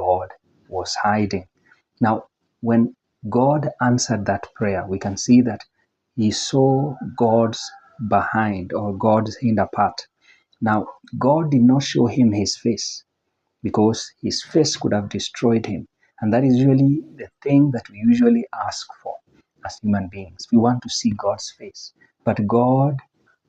God was hiding. Now, when God answered that prayer, we can see that he saw God's behind, or God's hinder part. Now, God did not show him his face, because his face could have destroyed him. And that is usually the thing that we usually ask for as human beings. We want to see God's face. But God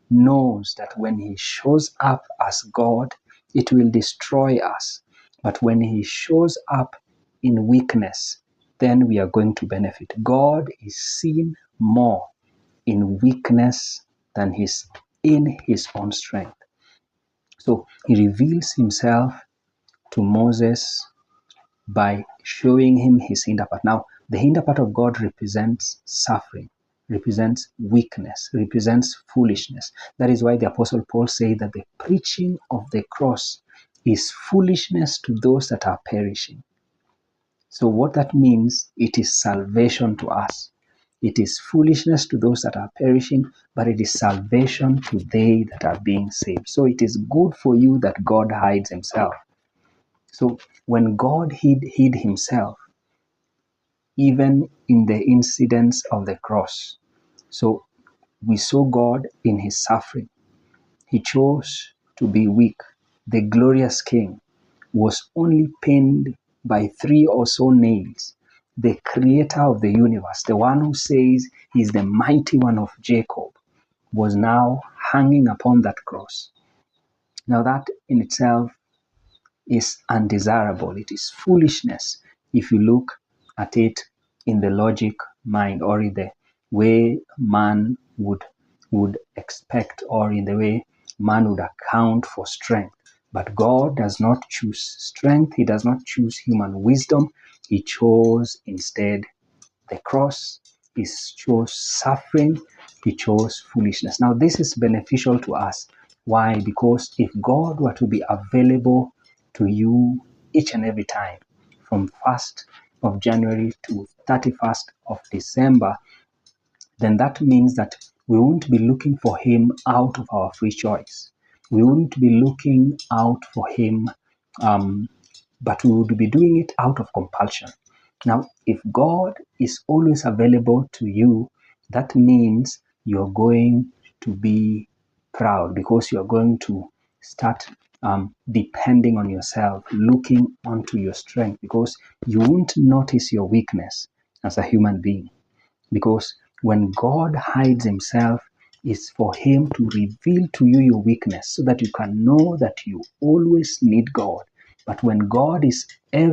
knows that when he shows up as God, it will destroy us. But when he shows up in weakness, then we are going to benefit. God is seen more in weakness than in his own strength. So he reveals himself to Moses by showing him his hinder part. Now, the hinder part of God represents suffering, represents weakness, represents foolishness. That is why the Apostle Paul said that the preaching of the cross is foolishness to those that are perishing. So what that means, it is salvation to us. It is foolishness to those that are perishing, but it is salvation to they that are being saved. So it is good for you that God hides himself. So when God hid himself, even in the incidents of the cross, so we saw God in his suffering. He chose to be weak. The glorious King was only pinned by 3 or so nails. The creator of the universe, the one who says he's the mighty one of Jacob, was now hanging upon that cross. Now that in itself is undesirable. It is foolishness if you look at it in the logic mind, or in the way man would expect, or in the way man would account for strength. But God does not choose strength. He does not choose human wisdom. He chose instead the cross. He chose suffering. He chose foolishness. Now this is beneficial to us. Why? Because if God were to be available to you each and every time, from 1st of January to 31st of December, then that means that we won't be looking for him out of our free choice. We won't be looking out for him, but we would be doing it out of compulsion. Now, if God is always available to you, that means you're going to be proud, because you're going to start depending on yourself, looking onto your strength, because you won't notice your weakness as a human being. Because when God hides himself, it's for him to reveal to you your weakness, so that you can know that you always need God. But when God is ever